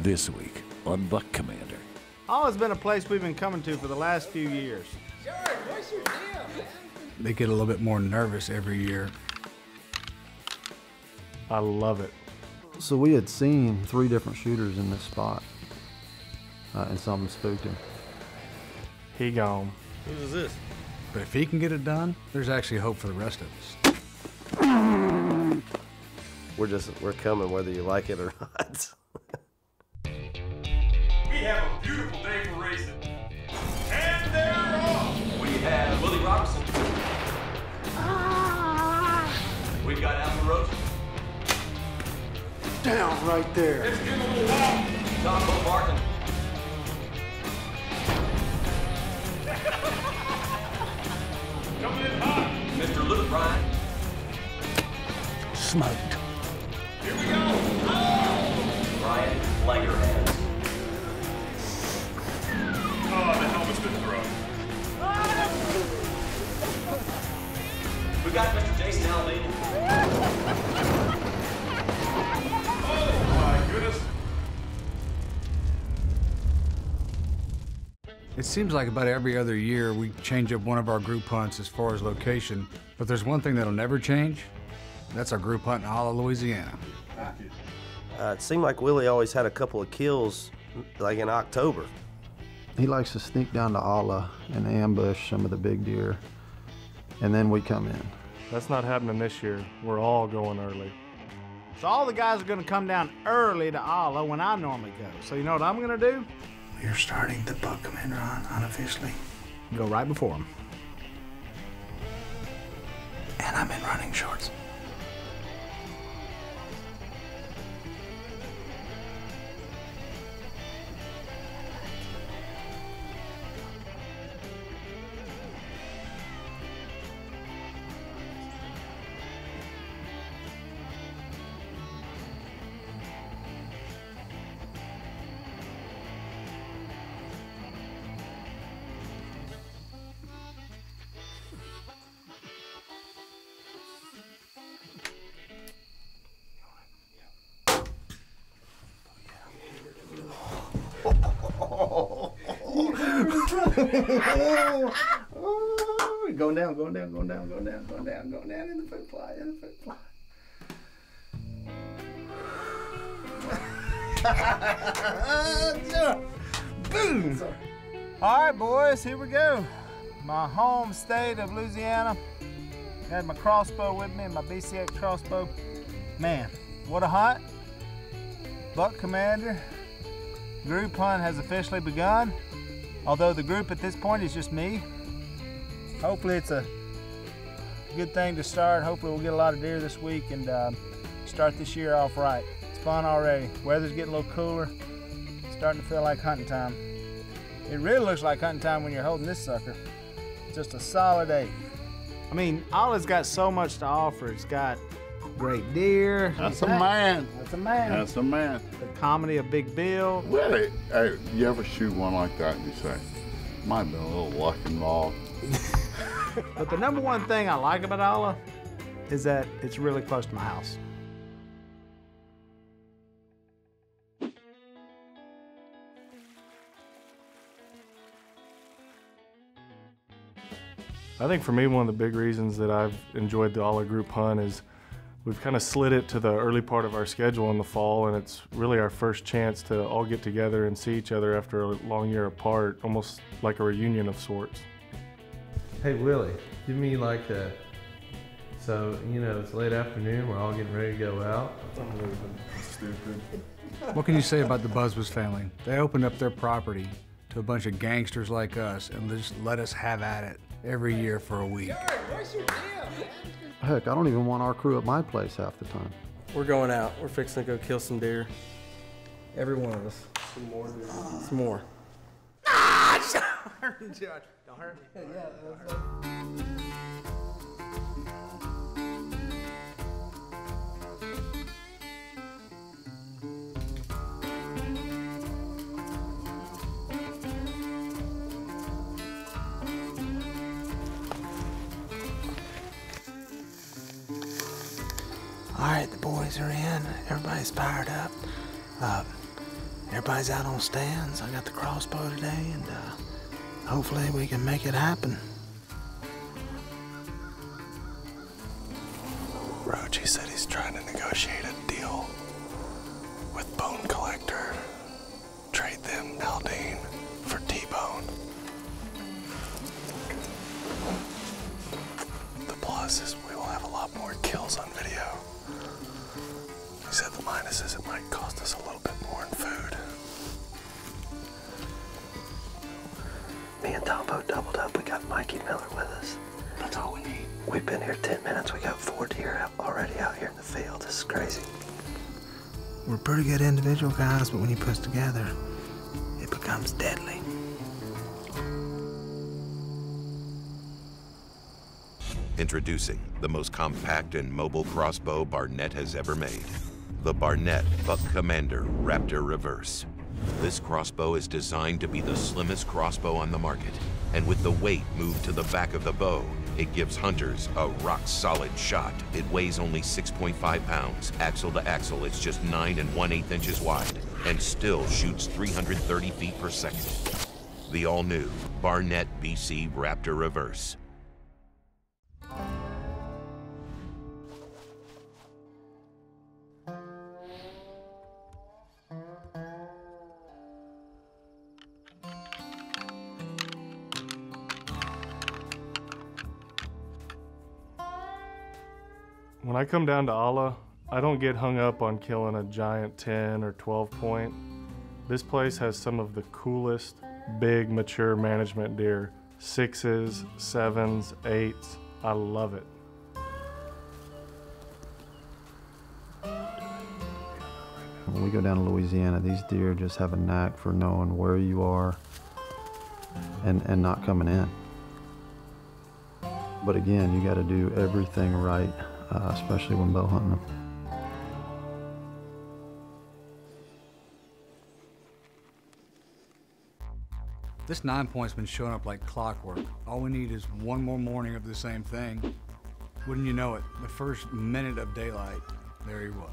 This week on Buck Commander. Always been a place we've been coming to for the last few years. George, what's your deal, man? They get a little bit more nervous every year. I love it. So we had seen 3 different shooters in this spot, and something spooked him. He gone. Who's this? But if he can get it done, there's actually hope for the rest of us. We're coming whether you like it or not. We have a beautiful day for racing. And they're off! We have Willie Robertson. We've got Alan Roach. Down right there. Let's give him a little walk. Tombo Martin. Coming in hot. Mr. Luke Ryan. Smoked. Here we go. Oh! Ryan Langerhans. Oh, the helmet's been thrown. We got Mr. Jason Aldean. Oh, my goodness. It seems like about every other year we change up one of our group hunts as far as location, but there's one thing that'll never change. That's our group hunt in Aldean, Louisiana. It seemed like Willie always had a couple of kills, like in October. He likes to sneak down to Aldean and ambush some of the big deer, and then we come in. That's not happening this year. We're all going early. So all the guys are going to come down early to Aldean when I normally go. So you know what I'm going to do? We're starting the Buck Commander hunt unofficially. Go right before them. And I'm in running shorts. Going down, going down, going down, going down, going down, going down in the foot fly, in the foot fly. Boom! All right, boys, here we go. My home state of Louisiana. Got my crossbow with me, my BCX crossbow. Man, what a hunt. Buck Commander. Group hunt has officially begun. Although the group at this point is just me. Hopefully it's a good thing to start. Hopefully we'll get a lot of deer this week and start this year off right. It's fun already. Weather's getting a little cooler. It's starting to feel like hunting time. It really looks like hunting time when you're holding this sucker. Just a solid 8. I mean, Ollie's got so much to offer. It's got great deer. That's a man. That's a man. That's a man. The comedy of Big Bill. Really? Hey, you ever shoot one like that and you say, might have been a little luck involved? But the number one thing I like about Aldean is that it's really close to my house. I think for me, one of the big reasons that I've enjoyed the Aldean group hunt is we've kind of slid it to the early part of our schedule in the fall, and it's really our first chance to all get together and see each other after a long year apart, almost like a reunion of sorts. Hey Willie, give me like a, so, you know, it's late afternoon, we're all getting ready to go out. Stupid. What can you say about the Busbys family? They opened up their property to a bunch of gangsters like us and just let us have at it every year for a week. George, what's your deal, man? Heck, I don't even want our crew at my place half the time. We're going out. We're fixing to go kill some deer. Every one of us. Some more deer. Some more. Don't hurt me. All right, the boys are in. Everybody's fired up. Everybody's out on stands. I got the crossbow today, and hopefully we can make it happen. Roach, said he's trying to negotiate a deal with Bone Collector. Trade them Aldean for T-Bone. The plus is we will have a lot more kills on video. He said the minus is it might cost us a little bit more in food. Me and Tombo doubled up. We got Mikey Miller with us. That's all we need. We've been here 10 minutes. We got 4 deer already out here in the field. This is crazy. We're pretty good individual guys, but when you put us together, it becomes deadly. Introducing the most compact and mobile crossbow Barnett has ever made. The Barnett Buck Commander Raptor Reverse. This crossbow is designed to be the slimmest crossbow on the market, and with the weight moved to the back of the bow, it gives hunters a rock-solid shot. It weighs only 6.5 pounds. Axle to axle, it's just 9 1/8 inches wide, and still shoots 330 feet per second. The all-new Barnett BC Raptor Reverse. When I come down to Allah, I don't get hung up on killing a giant 10 or 12 point. This place has some of the coolest, big, mature management deer. 6s, 7s, 8s. I love it. When we go down to Louisiana, these deer just have a knack for knowing where you are and not coming in. But again, you got to do everything right, especially when bow hunting them. This 9 point's been showing up like clockwork. All we need is one more morning of the same thing. Wouldn't you know it, the first minute of daylight, there he was.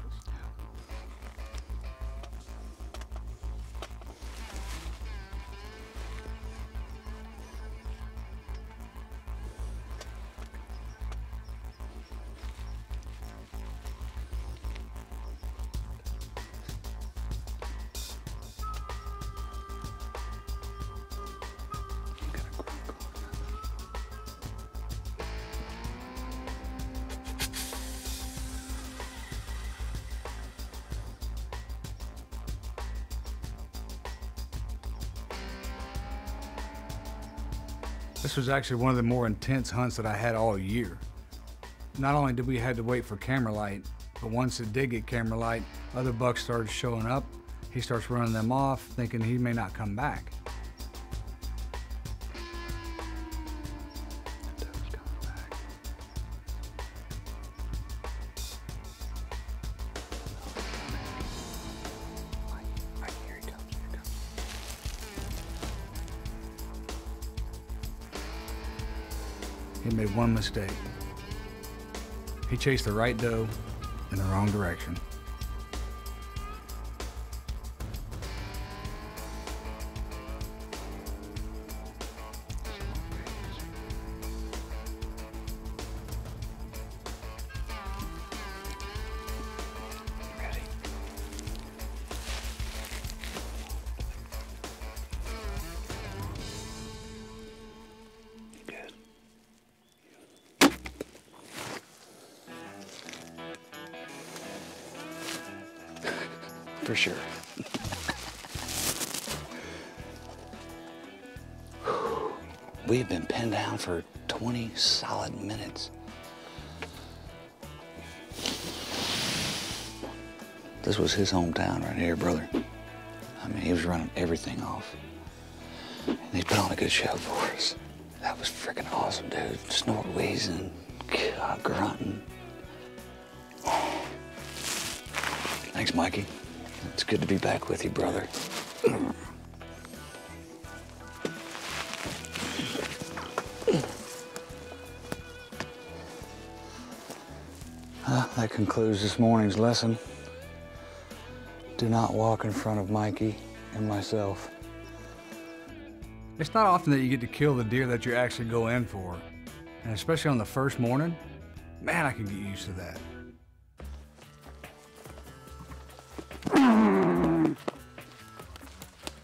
This was actually one of the more intense hunts that I had all year. Not only did we have to wait for camera light, but once it did get camera light, other bucks started showing up. He starts running them off, thinking he may not come back. He made one mistake. He chased the right doe in the wrong direction. For sure. We've been pinned down for 20 solid minutes. This was his hometown right here, brother. I mean, he was running everything off. And he put on a good show for us. That was freaking awesome, dude. Snort wheezing, God, grunting. Thanks, Mikey. It's good to be back with you, brother. That concludes this morning's lesson. Do not walk in front of Mikey and myself. It's not often that you get to kill the deer that you actually go in for. And especially on the first morning, man, I can get used to that.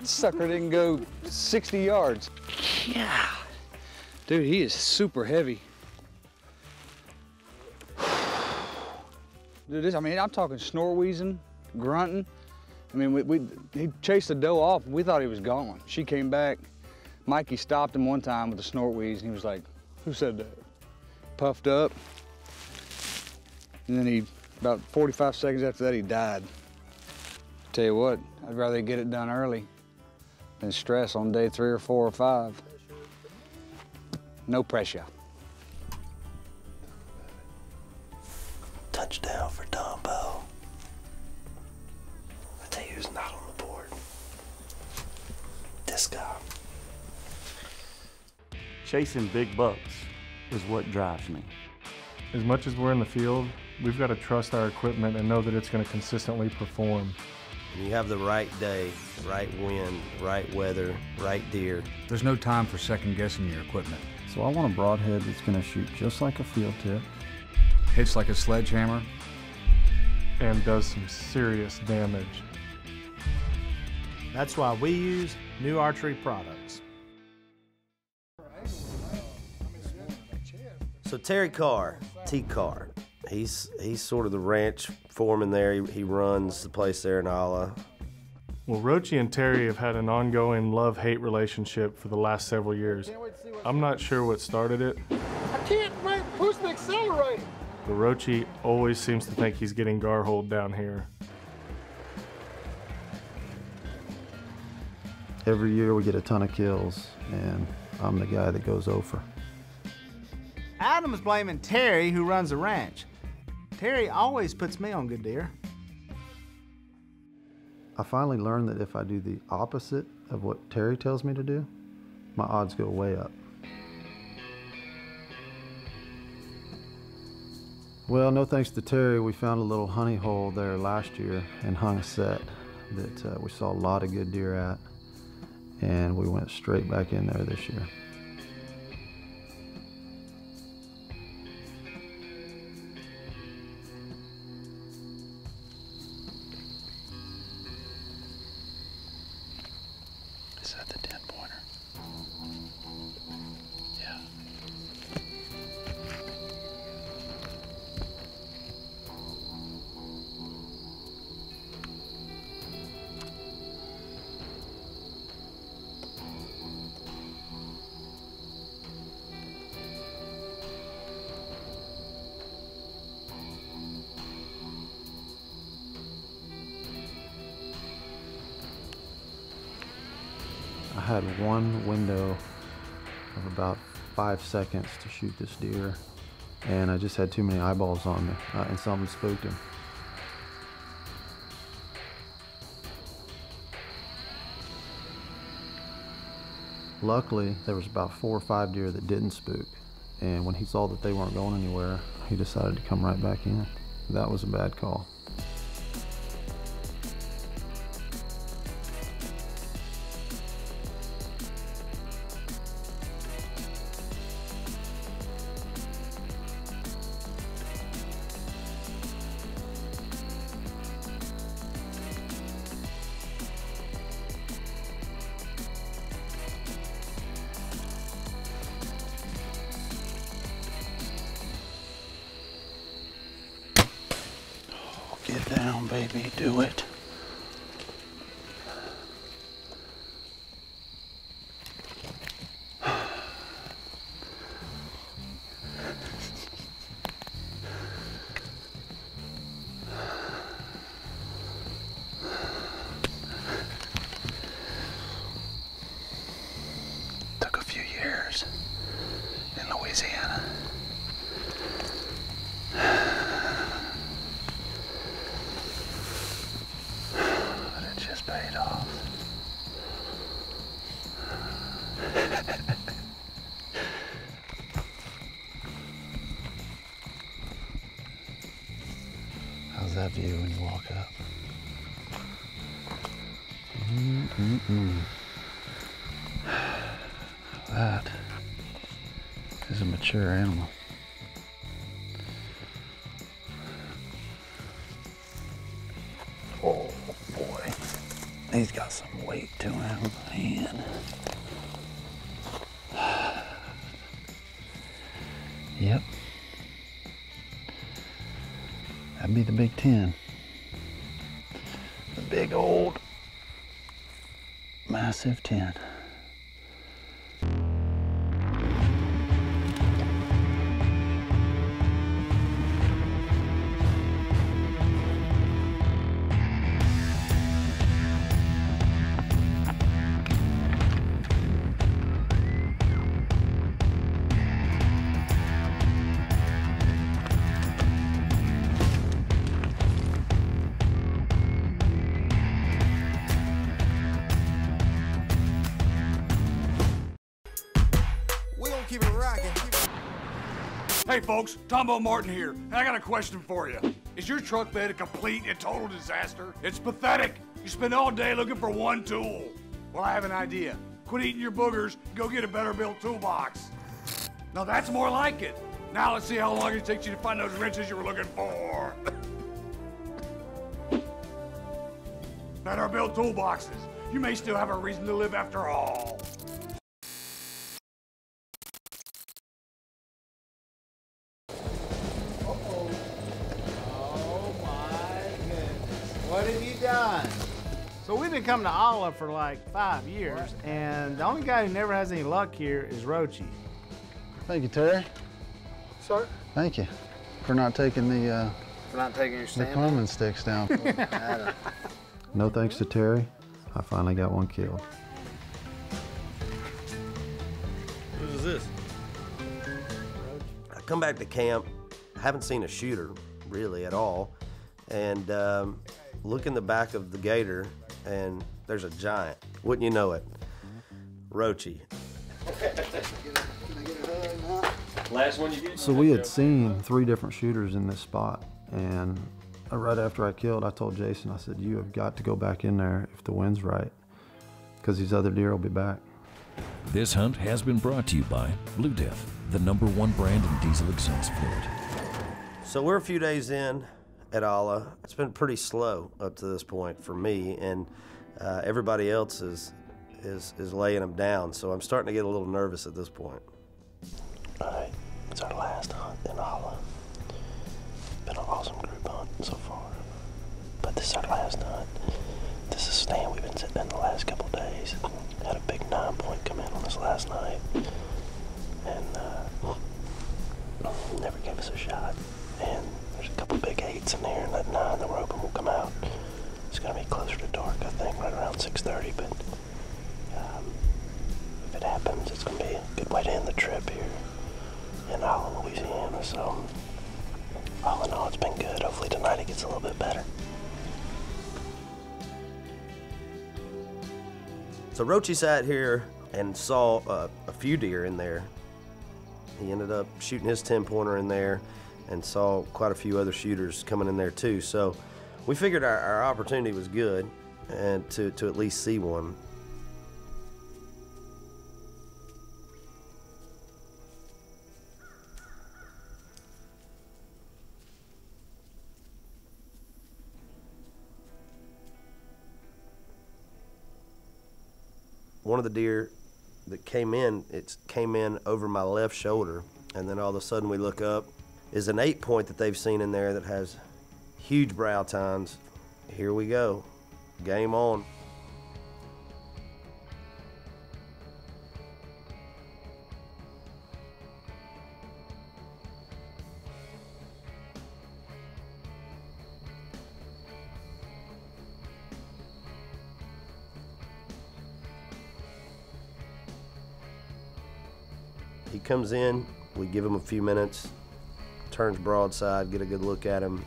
Sucker didn't go 60 yards. Yeah. Dude, he is super heavy. Dude, I'm talking snort wheezing, grunting. I mean, he chased the doe off. We thought he was gone. She came back. Mikey stopped him one time with a snort wheeze, and he was like, "Who said that?" Puffed up. And then about 45 seconds after that, he died. Tell you what, I'd rather get it done early than stress on day 3 or 4 or 5. No pressure. Touchdown for Tombo. I tell you who's not on the board. This guy. Chasing big bucks is what drives me. As much as we're in the field, we've got to trust our equipment and know that it's going to consistently perform. You have the right day, right wind, right weather, right deer. There's no time for second guessing your equipment. So I want a broadhead that's going to shoot just like a field tip. Hits like a sledgehammer. And does some serious damage. That's why we use New Archery products. So Terry Carr, T-Carr, he's sort of the ranch foreman there. He runs the place there in Alla. Well, Roachy and Terry have had an ongoing love-hate relationship for the last several years. I'm not sure what started it, I can't push the accelerator. but Roachy always seems to think he's getting gar-holed down here. Every year we get a ton of kills, and I'm the guy that goes over. Adam's blaming Terry, who runs the ranch. Terry always puts me on good deer. I finally learned that if I do the opposite of what Terry tells me to do, my odds go way up. Well, no thanks to Terry, we found a little honey hole there last year and hung a set that we saw a lot of good deer at, and we went straight back in there this year. Is that the 10-pointer? Yeah. I had one window of about 5 seconds to shoot this deer, and I just had too many eyeballs on me, and something spooked him. Luckily, there was about 4 or 5 deer that didn't spook, and when he saw that they weren't going anywhere, he decided to come right back in. That was a bad call. Get down, baby, do it. Took a few years in Louisiana. Paid off. How's that view when you walk up? That is a mature animal. Oh boy, he's got some weight to him, man. Yep. That'd be the big 10. The big old massive 10. Hey folks, Tombo Martin here, and I got a question for you. Is your truck bed a complete and total disaster? It's pathetic. You spend all day looking for one tool. Well, I have an idea. Quit eating your boogers and go get a better built toolbox. Now that's more like it. Now let's see how long it takes you to find those wrenches you were looking for. Better built toolboxes. You may still have a reason to live after all. What have you done? So we've been coming to Olive for like 5 years, and the only guy who never has any luck here is Roachy. Thank you, Terry. Sir? Thank you for not taking the your stand. plumbing sticks down. No thanks to Terry, I finally got one killed. Who's this? I come back to camp, haven't seen a shooter really at all, and look in the back of the gator, and there's a giant. Wouldn't you know it? Roachy. Last one you get? So we had seen 3 different shooters in this spot, and right after I killed, I told Jason, I said, you have got to go back in there if the wind's right, because these other deer will be back. This hunt has been brought to you by Blue Death, the #1 brand in diesel exhaust fluid. So we're a few days in at Alla. It's been pretty slow up to this point for me, and everybody else is laying them down, so I'm starting to get a little nervous at this point. All right, it's our last hunt in Alla. Been an awesome group hunt so far, but this is our last hunt. This is a stand we've been sitting in the last couple of days. Had a big 9-point come in on us last night, and never gave us a shot. And there's a couple big 8s in there, and that 9, the roping will come out. It's gonna be closer to dark, I think, right around 6:30, but if it happens, it's gonna be a good way to end the trip here in Aldean, Louisiana. So all in all, it's been good. Hopefully tonight it gets a little bit better. So Roachy sat here and saw a few deer in there. He ended up shooting his 10-pointer in there and saw quite a few other shooters coming in there too. So we figured our opportunity was good, and to at least see one. One of the deer that came in, it came in over my left shoulder, and then all of a sudden we look up, is an 8-point that they've seen in there that has huge brow tines. Here we go, game on. He comes in, we give him a few minutes, turns broadside, get a good look at him.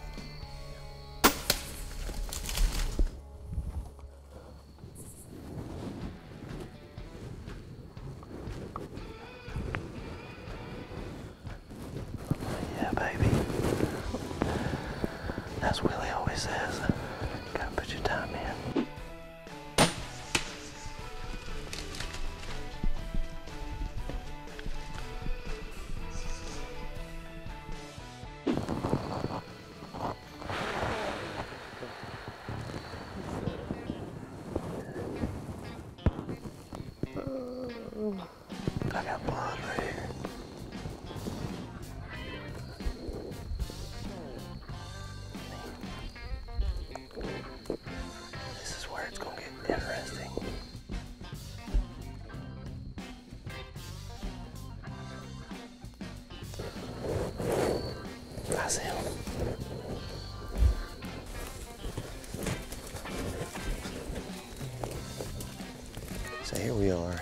Yeah, baby. As Willie always says, you gotta put your time in. So here we are,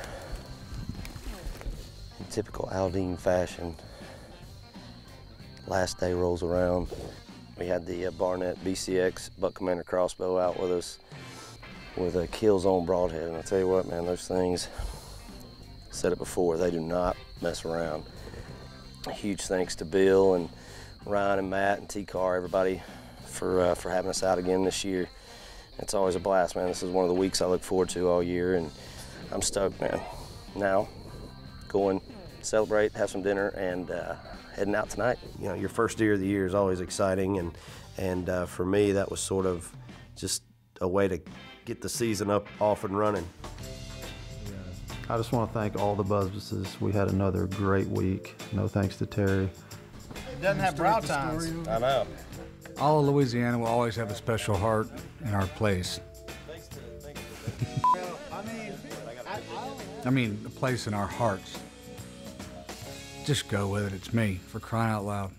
in typical Aldean fashion. Last day rolls around. We had the Barnett BCX Buck Commander crossbow out with us with a kill zone broadhead. And I'll tell you what, man, those things, said it before, they do not mess around. A huge thanks to Bill and Ryan and Matt and T-Car, everybody for having us out again this year. It's always a blast, man. This is one of the weeks I look forward to all year, and I'm stoked, man. Now, going celebrate, have some dinner, and heading out tonight. You know, your first deer of the year is always exciting, and for me, that was sort of just a way to get the season off and running. I just want to thank all the businesses. We had another great week. No thanks to Terry. It doesn't have brow tines. I know. All of Louisiana will always have a special heart in our place. I mean, a place in our hearts. Just go with it. It's me, for crying out loud.